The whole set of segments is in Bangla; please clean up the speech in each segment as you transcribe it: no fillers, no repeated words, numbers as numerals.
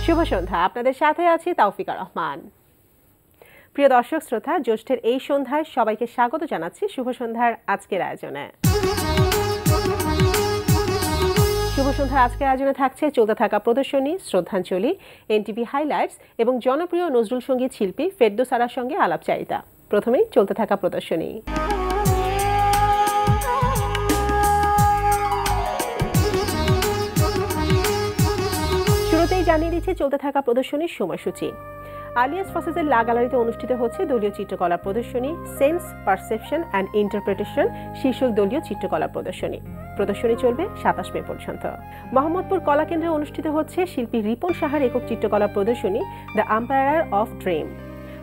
শুভ সন্ধ্যা, আপনাদের সাথে আছি তাওফিকা রহমান। প্রিয় দর্শক শ্রোতা, জ্যৈষ্ঠের এই সন্ধ্যায় সবাইকে স্বাগত জানাচ্ছি শুভ সন্ধ্যার আজকের আয়োজনে। শুভ সন্ধ্যার আজকের আয়োজনে থাকছে চলতে থাকা প্রদর্শনী, শ্রদ্ধাঞ্জলি, এনটিভি হাইলাইটস এবং জনপ্রিয় নজরুল সঙ্গীত শিল্পী ফেরদৌস আরার সঙ্গে আলাপচারিতা। প্রথমেই চলতে থাকা প্রদর্শনী। শুরুতেই জানিয়ে দিচ্ছি চলতে থাকা প্রদর্শনীর সময়সূচি। আলিয়াস ফসেসের লা গ্যালারিতে অনুষ্ঠিত হচ্ছে দলীয় চিত্রকলা প্রদর্শনী সেন্স, পারসেপশন অ্যান্ড ইন্টারপ্রিটেশন শীর্ষক দলীয় চিত্রকলা প্রদর্শনী। প্রদর্শনী চলবে 27 মে পর্যন্ত। মোহাম্মদপুর কলা কেন্দ্রে অনুষ্ঠিত হচ্ছে শিল্পী রিপন সাহার একক চিত্রকলা প্রদর্শনী দ্য আম্পায়ার অফ ড্রিম।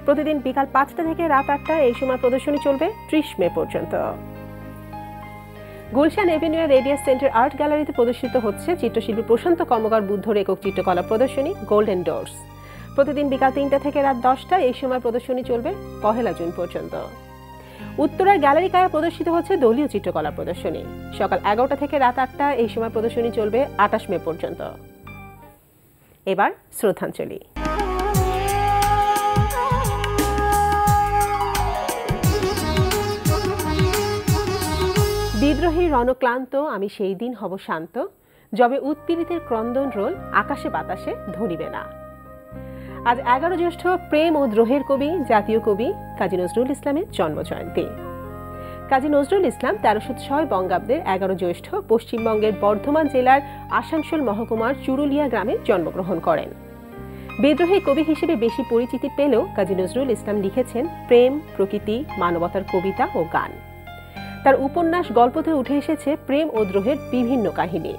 প্রতিদিন বিকাল 5টা থেকে রাত 8টা এই সময় প্রদর্শনী চলবে 30 মে পর্যন্ত। Gulshan Avenue radius centre art গ্যালারিতে প্রদর্শিত হচ্ছে চিত্রশিল্পী প্রশান্ত কর্মকার বুদ্ধর একক চিত্রকলা প্রদর্শনী গোল্ডেন ডোরস। প্রতিদিন বিকাল 3টা থেকে রাত 10টা এই সময় প্রদর্শনী চলবে 1 জুন পর্যন্ত। উত্তরার গ্যালারি কায়া প্রদর্শিত হচ্ছে দলীয় চিত্রকলা প্রদর্শনী। সকাল 11টা থেকে রাত 8টা এই সময় প্রদর্শনী চলবে 28 মে পর্যন্ত। এবার শ্রদ্ধাঞ্জলি। বিদ্রোহী রণক্লান্ত আমি সেই দিন হব শান্ত, যবে উৎপীড়িতের ক্রন্দন রোল আকাশে বাতাসে ধরিবে না। আজ 11 জ্যৈষ্ঠ প্রেম ও দ্রোহের কবি, জাতীয় কবি কাজী নজরুল ইসলামের জন্মজয়ন্তী। কাজী নজরুল ইসলাম 1306 বঙ্গাব্দের 11 জ্যৈষ্ঠ পশ্চিমবঙ্গের বর্ধমান জেলার আসানসোল মহকুমার চুরুলিয়া গ্রামে জন্মগ্রহণ করেন। বিদ্রোহী কবি হিসেবে বেশি পরিচিতি পেলেও কাজী নজরুল ইসলাম লিখেছেন প্রেম, প্রকৃতি, মানবতার কবিতা ও গান। তার উপন্যাস, গল্পতে উঠে এসেছে প্রেম ও দ্রোহের বিভিন্ন কাহিনী।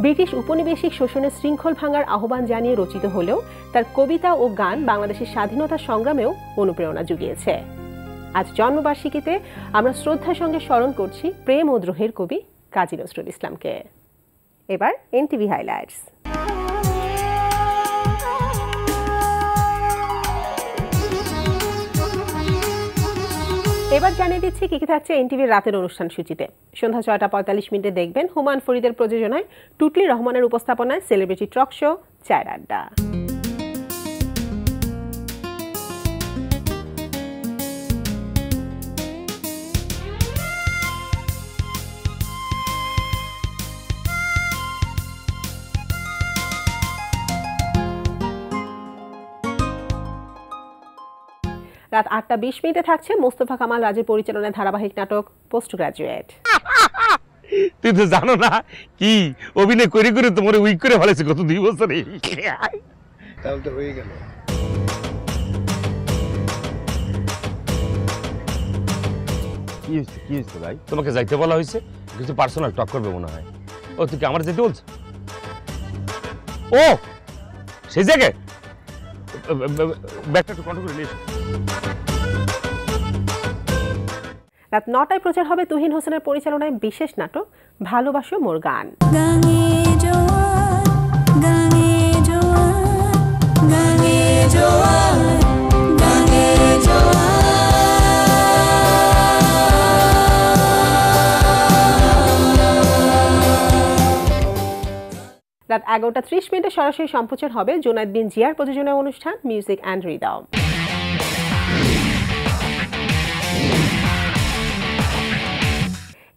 ব্রিটিশ উপনিবেশিক শোষণের শৃঙ্খল ভাঙার আহ্বান জানিয়ে রচিত হলেও তার কবিতা ও গান বাংলাদেশের স্বাধীনতা সংগ্রামেও অনুপ্রেরণা জুগিয়েছে। আজ জন্মবার্ষিকীতে আমরা শ্রদ্ধার সঙ্গে স্মরণ করছি প্রেম ও দ্রোহের কবি কাজী নজরুল ইসলামকে। এবার এনটিভি হাইলাইটস। এবার জানিয়ে দিচ্ছি কি কি থাকছে এনটিভির রাতের অনুষ্ঠান সূচিতে। সন্ধ্যা 6টা 45 দেখবেন হুমায়ুন ফরিদের প্রযোজনায় টুটলি রহমানের উপস্থাপনায় সেলিব্রিটি টক শো চায়ের আড্ডা। রাত 8টা 20 থাকছে মোস্তফা কামাল রাজের পরিচালনায় ধারাবাহিক নাটক পোস্ট গ্রাজুয়েট। তুই তো জানো না কি অভিনয় করে করে তোমার উইক করে ফেলেছে গত 2 বছরে। তাহলে তো হয়ে গেল। কি হয়েছে ভাই? তোমাকে যাইতে বলা হয়েছে, কিছু পার্সোনাল টক করবে মনে হয়। ও তুই কি আমার যেতে বলছো? ও সেই জায়গায় ব্যাগটা একটু কন্ট্রোল করে নিস। রাত 9টায় প্রচার হবে তুহিন হোসেনের পরিচালনায় বিশেষ নাটক ভালোবাসো মোর গান। রাত 11টা 30 সরাসরি সম্প্রচার হবে জুনায়েদ বিন জিয়ার প্রযোজনা অনুষ্ঠান মিউজিক অ্যান্ড রিদম।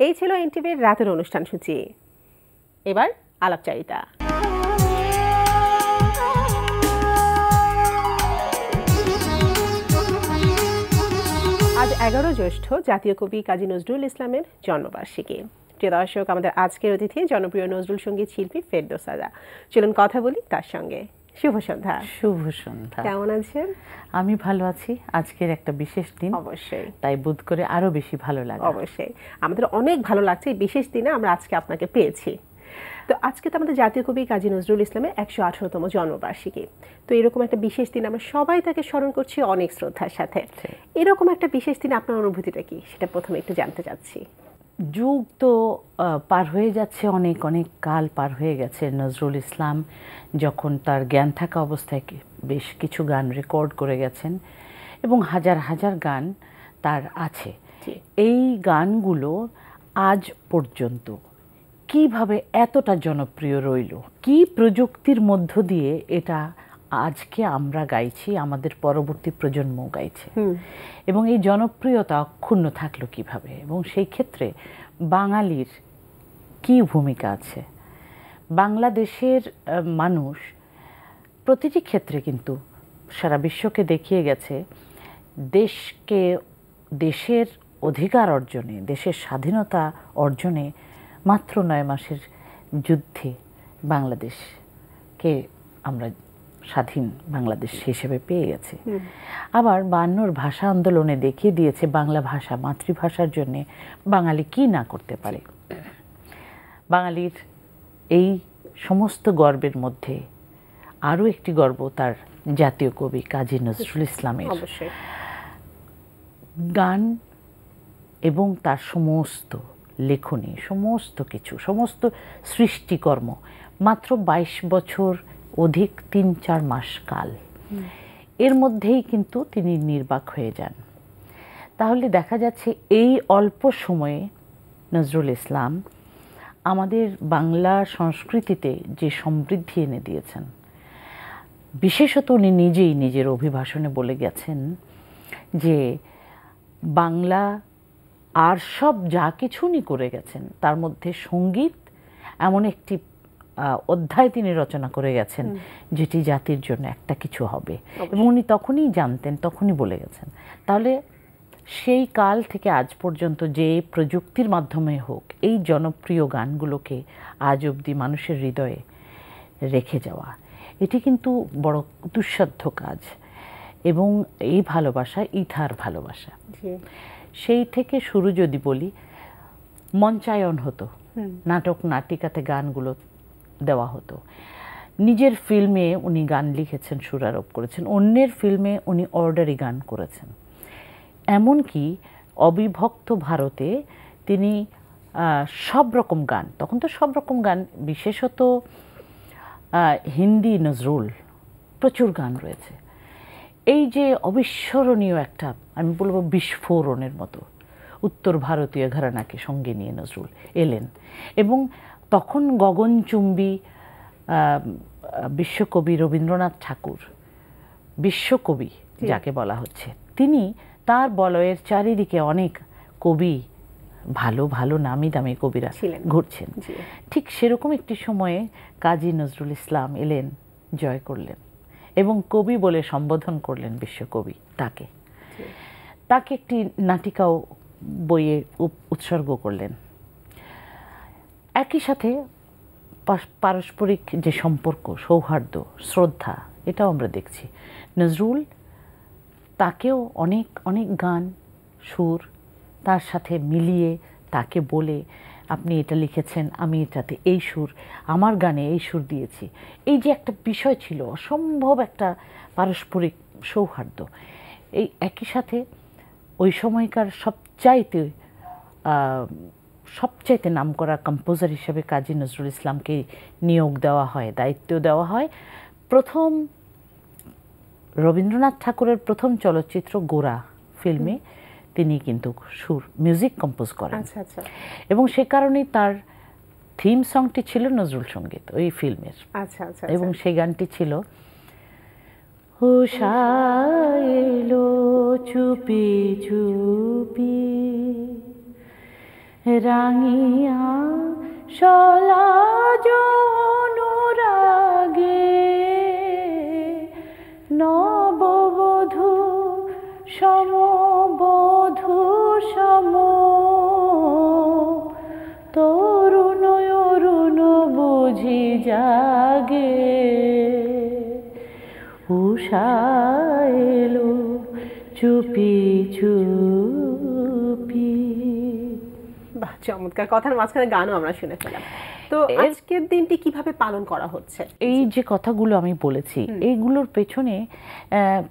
এই ছিল এনটিভির রাতের অনুষ্ঠান সূচি। এবার আলাপচারিতা। আজ 11 জ্যৈষ্ঠ জাতীয় কবি কাজী নজরুল ইসলামের জন্মবার্ষিকী। প্রিয় দর্শক, আমাদের আজকের অতিথি জনপ্রিয় নজরুল সঙ্গীত শিল্পী ফেরদৌস আরা। চলুন কথা বলি তার সঙ্গে। শুভ সন্ধ্যা। শুভ সন্ধ্যা। কেমন আছেন? আমি ভালো আছি। আজকের একটা বিশেষ দিন, অবশ্যই তাই বোধ করে আরো বেশি ভালো লাগে। অবশ্যই আমাদের অনেক ভালো লাগছে এই বিশেষ দিনে আমরা আজকে আপনাকে পেয়েছি। তো আজকে তো আমাদের জাতীয় কবি কাজী নজরুল ইসলামের 118তম জন্মবার্ষিকী। তো এরকম একটা বিশেষ দিন আমরা সবাই তাকে স্মরণ করছি অনেক শ্রদ্ধার সাথে। এরকম একটা বিশেষ দিন আপনার অনুভূতিটা কি, সেটা প্রথমে একটু জানতে চাচ্ছি। যুগ তো পার হয়ে যাচ্ছে, অনেক অনেক কাল পার হয়ে গেছে। নজরুল ইসলাম যখন তার জ্ঞান থাকা অবস্থায় বেশ কিছু গান রেকর্ড করে গেছেন এবং হাজার হাজার গান তার আছে। এই গানগুলো আজ পর্যন্ত কিভাবে এতটা জনপ্রিয় রইল, কি প্রযুক্তির মধ্য দিয়ে এটা আজকে আমরা গাইছি, আমাদের পরবর্তী প্রজন্ম গাইছে, এবং এই জনপ্রিয়তা অক্ষুণ্ণ থাকলো কিভাবে, এবং সেই ক্ষেত্রে বাঙালির কি ভূমিকা আছে। বাংলাদেশের মানুষ প্রতিটি ক্ষেত্রে কিন্তু সারা বিশ্বকে দেখিয়ে গেছে দেশকে, দেশের অধিকার অর্জনে, দেশের স্বাধীনতা অর্জনে মাত্র 9 মাসের যুদ্ধে বাংলাদেশকে আমরা স্বাধীন বাংলাদেশ হিসেবে পেয়ে গেছি। আবার 52 ভাষা আন্দোলনে দেখিয়ে দিয়েছে বাংলা ভাষা, মাতৃভাষার জন্যে বাঙালি কি না করতে পারে। বাঙালির এই সমস্ত গর্বের মধ্যে আরও একটি গর্ব তার জাতীয় কবি কাজী নজরুল ইসলামের গান এবং তার সমস্ত লেখনী, সমস্ত কিছু, সমস্ত সৃষ্টিকর্ম। মাত্র 22 বছর অধিক 3-4 মাস কাল, এর মধ্যেই কিন্তু তিনি নির্বাক হয়ে যান। তাহলে দেখা যাচ্ছে এই অল্প সময়ে নজরুল ইসলাম আমাদের বাংলা সংস্কৃতিতে যে সমৃদ্ধি এনে দিয়েছেন। বিশেষত উনি নিজেই নিজের অভিভাষণে বলে গেছেন যে বাংলা আর সব যা কিছু উনি করে গেছেন তার মধ্যে সঙ্গীত এমন একটি অধ্যায় তিনি রচনা করে গেছেন যেটি জাতির জন্য একটা কিছু হবে, এবং উনি তখনই জানতেন, তখনই বলে গেছেন। তাহলে সেই কাল থেকে আজ পর্যন্ত যে প্রযুক্তির মাধ্যমে হোক এই জনপ্রিয় গানগুলোকে আজ অবধি মানুষের হৃদয়ে রেখে যাওয়া, এটি কিন্তু বড় দুঃসাধ্য কাজ। এবং এই ভালোবাসা ইথার ভালোবাসা। সেই থেকে শুরু যদি বলি, মঞ্চায়ন হতো, নাটক নাটিকাতে গানগুলো দেওয়া হতো। নিজের ফিল্মে উনি গান লিখেছেন, সুরারোপ করেছেন, অন্যের ফিল্মে উনি অর্ডারি গান করেছেন। এমনকি অবিভক্ত ভারতে তিনি সব রকম গান, তখন তো সব রকম গান, বিশেষত হিন্দি নজরুল প্রচুর গান রয়েছে। এই যে অবিস্মরণীয় একটা, আমি বলবো বিস্ফোরণের মতো উত্তর ভারতীয় ঘরানাকে সঙ্গে নিয়ে নজরুল এলেন, এবং তখন গগনচুম্বী বিশ্বকবি রবীন্দ্রনাথ ঠাকুর, বিশ্বকবি যাকে বলা হচ্ছে, তিনি তার বলয়ের চারিদিকে অনেক কবি, ভালো ভালো নামি দামি কবিরা ঘুরছেন। ঠিক সেরকম একটি সময়ে কাজী নজরুল ইসলাম এলেন, জয় করলেন এবং কবি বলে সম্বোধন করলেন বিশ্বকবি তাকে। তাকে একটি নাটিকাও বইয়ে উৎসর্গ করলেন। একই সাথে পারস্পরিক যে সম্পর্ক, সৌহার্দ্য, শ্রদ্ধা, এটাও আমরা দেখছি। নজরুল তাকেও অনেক অনেক গান, সুর তার সাথে মিলিয়ে তাকে বলে, আপনি এটা লিখেছেন, আমি এটাতে এই সুর, আমার গানে এই সুর দিয়েছি। এই যে একটা বিষয় ছিল, অসম্ভব একটা পারস্পরিক সৌহার্দ্য। এই একই সাথে ওই সময়কার সবচাইতে নামকরা কম্পোজার হিসেবে কাজী নজরুল ইসলামকে নিয়োগ দেওয়া হয়, দায়িত্ব দেওয়া হয়। প্রথম রবীন্দ্রনাথ ঠাকুরের প্রথম চলচ্চিত্র গোরা ফিল্মে তিনি কিন্তু মিউজিক কম্পোজ করেন। এবং সে কারণেই তার থিম সংটি ছিল নজরুল সঙ্গীত ওই ফিল্মের। এবং সেই গানটি ছিল, উষা এলো চুপি চুপি রাঙিয়া সলাজ অনুরাগে, নববধূ সমবধূ সম, তরুণ অরুণ বুঝি জাগে, উষা এলো চুপি চুপি। বাহ, চমৎকার। কথার মাঝখানে গানও আমরা শুনে ফেলাম। তো আজকের দিনটি কিভাবে পালন করা হচ্ছে? এই যে কথাগুলো আমি বলেছি, এইগুলোর পেছনে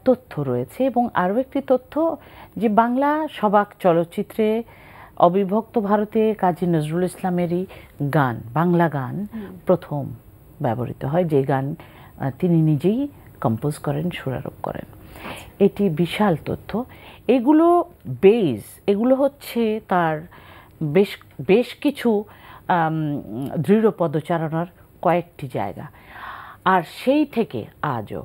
তথ্য রয়েছে। এবং আরও একটি তথ্য, যে বাংলা সবাক চলচ্চিত্রে অবিভক্ত ভারতে কাজী নজরুল ইসলামেরই গান, বাংলা গান প্রথম ব্যবহৃত হয়, যে গান তিনি নিজেই কম্পোজ করেন, সুরারোপ করেন। এটি বিশাল তথ্য। এগুলো হচ্ছে তার বেশ কিছু দৃঢ় পদচারণার কয়েকটি জায়গা। আর সেই থেকে আজও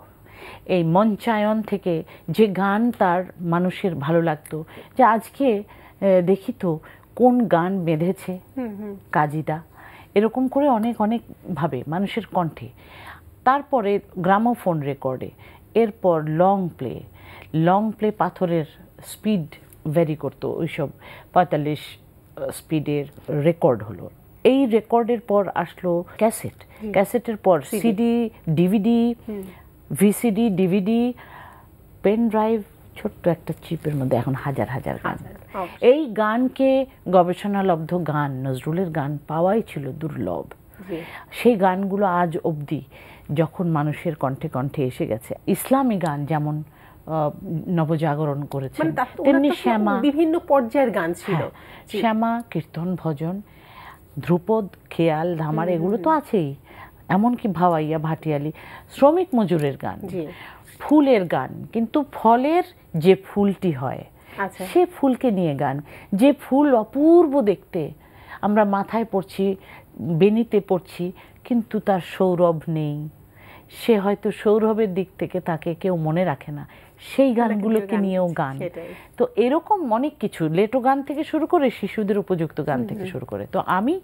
এই মঞ্চায়ন থেকে যে গান তার মানুষের ভালো লাগতো, যে আজকে দেখি তো কোন গান বেঁধেছে কাজীদা, এরকম করে অনেক অনেকভাবে মানুষের কণ্ঠে। তারপরে গ্রামোফোন রেকর্ডে, এরপর লং প্লে পাথরের স্পিড ভ্যারি করতো, ওইসব 45 স্পিডের রেকর্ড হলো। এই রেকর্ডের পর আসলো ক্যাসেটের পর CD, DVD, VCD, DVD, pen drive, ছোট্ট একটা চিপের মধ্যে এখন হাজার হাজার গান। এই গানকে গবেষণালব্ধ গান, নজরুলের গান পাওয়াই ছিল দুর্লভ। সেই গানগুলো আজ অবধি যখন মানুষের কণ্ঠে কণ্ঠে এসে গেছে, ইসলামী গান যেমন নবজাগরণ করেছে, তেমনি শ্যামা, বিভিন্ন পর্যায়ের গান ছিল, শ্যামা, কীর্তন, ভজন, ধ্রুপদ, খেয়াল, ধামার, এগুলো তো আছেই। এমনকি ভাওয়াইয়া, ভাটিয়ালি, শ্রমিক মজুরের গান, ফুলের গান, কিন্তু ফলের যে ফুলটি হয় সে ফুলকে নিয়ে গান, যে ফুল অপূর্ব দেখতে, আমরা মাথায় পড়ছি, বেনিতে পড়ছি, কিন্তু তার সৌরভ নেই, সে হয়তো সৌরভের দিক থেকে তাকে কেউ মনে রাখে না, সেই গানগুলোকে নিয়েও গান। তো এরকম অনেক কিছু, লেটো গান থেকে শুরু করে শিশুদের উপযুক্ত গান থেকে শুরু করে। তো আমি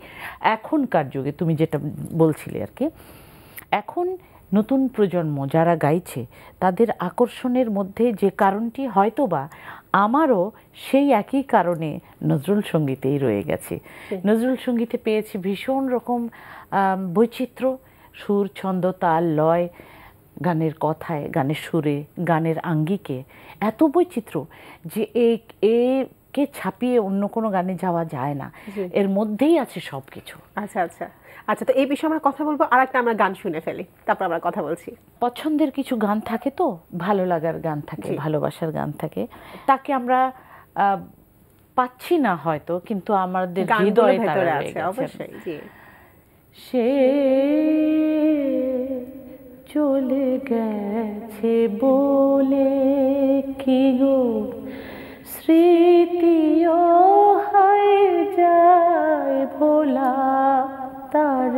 এখনকার যুগে, তুমি যেটা বলছিলে আর কি, এখন নতুন প্রজন্ম যারা গাইছে তাদের আকর্ষণের মধ্যে যে কারণটি হয়তোবা আমারও সেই একই কারণে নজরুল সঙ্গীতেই রয়ে গেছে। নজরুল সঙ্গীতে পেয়েছি ভীষণ রকম বৈচিত্র্য, সুর, ছন্দ, তাল, লয়, গানের কথায়, গানের সুরে, গানের আঙ্গিকে এত বৈচিত্র্য যে একে ছাপিয়ে অন্য কোনো গানে যাওয়া যায় না, এর মধ্যেই আছে সব কিছু। আচ্ছা আচ্ছা আচ্ছা, তো এই বিষয়ে আমরা কথা বলবো, আর একটা আমরা গান শুনে ফেলি, তারপর আমরা কথা বলছি। পছন্দের কিছু গান থাকে, তো ভালো লাগার গান থাকে, ভালোবাসার গান থাকে, তাকে আমরা পাচ্ছি না হয়তো, কিন্তু আমাদের হৃদয়ে তারা রয়ে গেছে। অবশ্যই, জি। সে চলে গেছে বলে কি গো, স্মৃতিও হয়ে যায় ভোলা, তার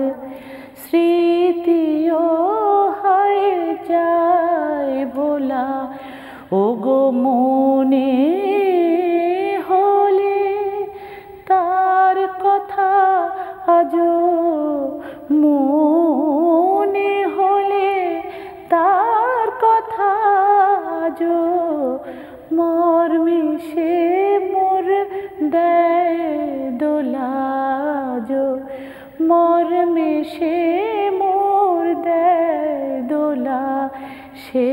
স্মৃতিও হয়ে যায় ভোলা, ও গো মনে হলে তার কথা আজও, মনে হলে তার কথা আজও, মর মিশে মোর দেয় দোলা, মর মিশে মোর দেয় দোলা, সে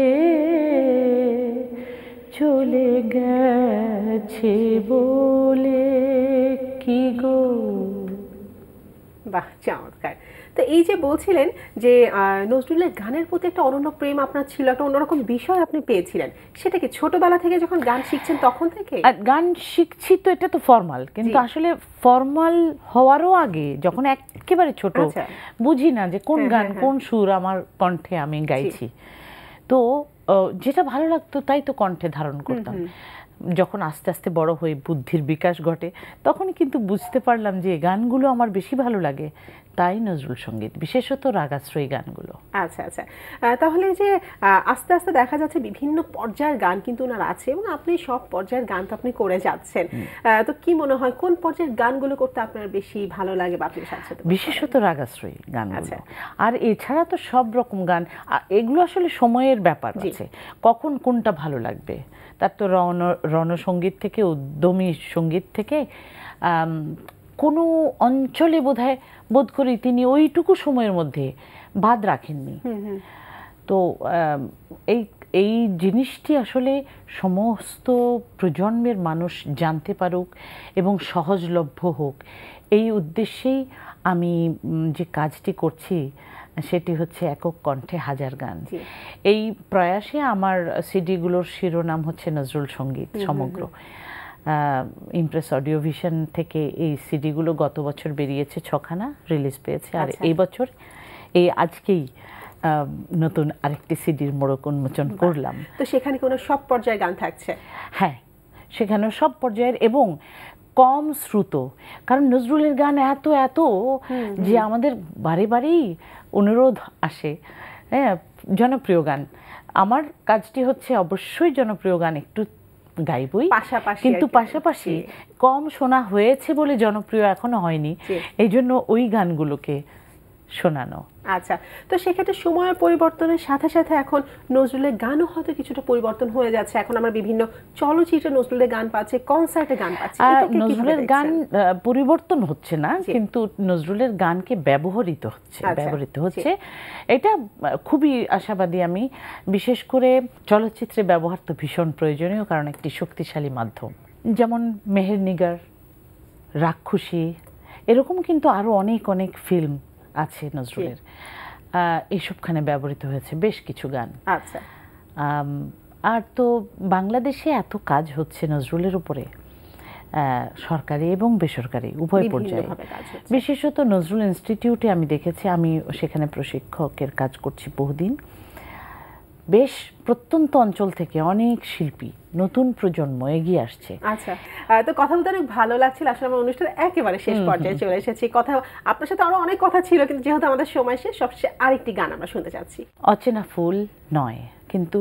চলে গেছে বলে কি গো। বাহ, চমৎকার। তো এই যে বলছিলেন যে নজরুলের গানের প্রতি একটা অনন্য প্রেম আপনার ছিল, একটা অন্যরকম বিষয় আপনি পেয়েছিলেন, সেটা কি ছোটবেলা থেকে যখন গান শিখছেন তখন থেকে? গান শিখছি তো এটা তো ফর্মাল, কিন্তু আসলে ফর্মাল হওয়ারও আগে যখন একেবারে ছোট, বুঝি না যে কোন গান কোন সুর আমার কণ্ঠে আমি গাইছি, তো যেটা ভালো লাগতো তাই তো কণ্ঠে ধারণ করতাম। যখন আস্তে আস্তে বড় হয়ে বুদ্ধির বিকাশ ঘটে, তখন কিন্তু বুঝতে পারলাম যে গানগুলো আমার বেশি ভালো লাগে, তাই নজরুল সঙ্গীত, বিশেষত রাগাশ্রয়ী গানগুলো। আচ্ছা আচ্ছা, তাহলে যে আস্তে আস্তে দেখা যাচ্ছে বিভিন্ন পর্যায়ের গান কিন্তু ওনার আছে, এবং আপনি সব পর্যায়ের গান তো আপনি করে যাচ্ছেন, তো কি মনে হয় কোন পর্যায়ের গানগুলো করতে আপনার বেশি ভালো লাগে বা আপনি স্বাচ্ছন্দ্য? বিশেষত রাগাশ্রয়ী গানগুলো। আর এছাড়া তো সব রকম গান, এগুলো আসলে সময়ের ব্যাপার আছে, কখন কোনটা ভালো লাগবে। তার তো রণসঙ্গীত থেকে, উদ্যমী সঙ্গীত থেকে, কোনো অঞ্চলে বোধ করি তিনি ওইটুকু সময়ের মধ্যে বাদ রাখেননি। তো এই জিনিসটি আসলে সমস্ত প্রজন্মের মানুষ জানতে পারুক এবং সহজলভ্য হোক, এই উদ্দেশ্যেই আমি যে কাজটি করছি সেটি হচ্ছে একক কণ্ঠে হাজার গান। এই প্রয়াসে আমার সিডিগুলোর শিরোনাম হচ্ছে নজরুল সঙ্গীত সমগ্র। ইমপ্রেস অডিও ভিশন থেকে এই সিডিগুলো গত বছর বেরিয়েছে, 6খানা রিলিজ পেয়েছে, আর এই বছর এই আজকেই নতুন আরেকটি সিডির মোড়ক উন্মোচন করলাম। তো সেখানে কোনো সব পর্যায়ের গান থাকছে? হ্যাঁ, সেখানেও সব পর্যায়ের, এবং কম শ্রুত, কারণ নজরুলের গান এত এত যে আমাদের বারে বারেই অনুরোধ আসে, হ্যাঁ, জনপ্রিয় গান। আমার কাজটি হচ্ছে অবশ্যই জনপ্রিয় গান একটু গাইবই, কিন্তু পাশাপাশি কম শোনা হয়েছে বলে জনপ্রিয় এখনো হয়নি, এই জন্য ওই গানগুলোকে শোনানো। আচ্ছা, তো সেক্ষেত্রে সময়ের পরিবর্তনের সাথে সাথে এখন নজরুলের গানও হয়তো কিছুটা পরিবর্তন হয়ে যাচ্ছে। এখন আমরা বিভিন্ন চলচ্চিত্রে নজরুলের গান পাচ্ছি, কনসার্টে গান পাচ্ছি। নজরুলের গান পরিবর্তন হচ্ছে না, কিন্তু নজরুলের গানকে ব্যবহৃত হচ্ছে। এটা খুবই আশাবাদী আমি, বিশেষ করে চলচ্চিত্রে ব্যবহার তো ভীষণ প্রয়োজনীয়, কারণ একটি শক্তিশালী মাধ্যম। যেমন মেহেরনিগার, রাক্ষসী, এরকম কিন্তু আরো অনেক অনেক ফিল্ম আছে নজরুলের, এইসবখানে ব্যবহৃত হয়েছে বেশ কিছু গান। আচ্ছা, আর তো বাংলাদেশে এত কাজ হচ্ছে নজরুলের উপরে, সরকারি এবং বেসরকারি উভয় পর্যায়ে। বিশেষত নজরুল ইনস্টিটিউটে আমি দেখেছি, আমি সেখানে প্রশিক্ষকের কাজ করছি বহুদিন, বেশ প্রত্যন্ত অঞ্চল থেকে অনেক শিল্পী, নতুন প্রজন্ম এগিয়ে আসছে। আচ্ছা, তো কথা বলতে অনেক ভালো লাগছিল। আসলে আমার অনুষ্ঠান একেবারে শেষ পর্যায়ে চলে এসেছি। কথা আপনার সাথে আরো অনেক কথা ছিল, কিন্তু যেহেতু আমাদের সময় শেষ, সবশেষে আরেকটি গান আমরা শুনতে চাচ্ছি। অচেনা ফুল নয়, কিন্তু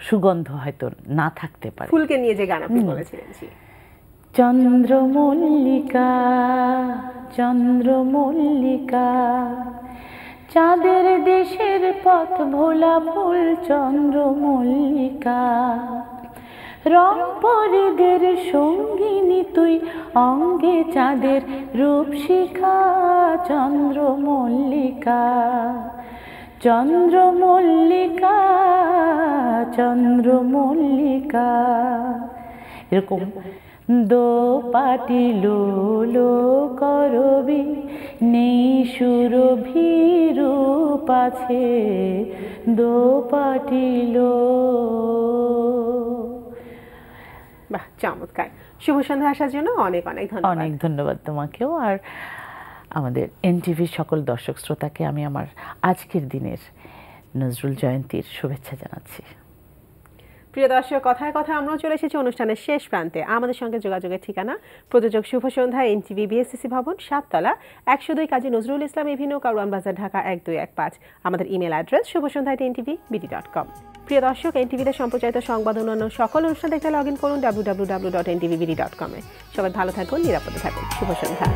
সুগন্ধ হয়তো না থাকতে পারে। ফুলকে নিয়ে যে গান আপনি বলেছিলেন। চন্দ্রমল্লিকা চন্দ্রমল্লিকা, চাঁদের দেশের পথ ভোলা ফুল চন্দ্রমল্লিকা, রং পরিদের সঙ্গিনী তুই, অঙ্গে চাঁদের রূপশিখা চন্দ্রমল্লিকা, চন্দ্রমল্লিকা চন্দ্রমল্লিকা। এরকম দো পাটি লো করবি, নেই সুরভি রূপ আছে, দো পাটি লো। বাহ, চমৎকার। শুভ সন্ধ্যা আসার জন্য অনেক অনেক ধন্যবাদ। অনেক ধন্যবাদ তোমাকেও, আর আমাদের এনটিভির সকল দর্শক শ্রোতাকে আমি আমার আজকের দিনের নজরুল জয়ন্তীর শুভেচ্ছা জানাচ্ছি। প্রিয় দর্শক, কথায় কথা আমরাও চলে এসেছি অনুষ্ঠানের শেষ প্রান্তে। আমাদের সঙ্গে যোগাযোগের ঠিকানা প্রযোজক শুভ সন্ধ্যা, এনটিভি, বিএসসিসি ভবন, 7 তলা, 102 কাজী নজরুল ইসলাম এভিনিউ, কারওয়ান বাজার, ঢাকা 1215। আমাদের ইমেল অ্যাড্রেস shubhasandhya@ntv.bd.com। প্রিয় দর্শক, এনটিভিতে সম্প্রচারিত সংবাদ অন্যান্য সকল অনুষ্ঠান দেখতে লগ ইন করুন www.ntvbd.com-এ। সবাই ভালো থাকুন, নিরাপদে থাকুন। শুভ সন্ধ্যা।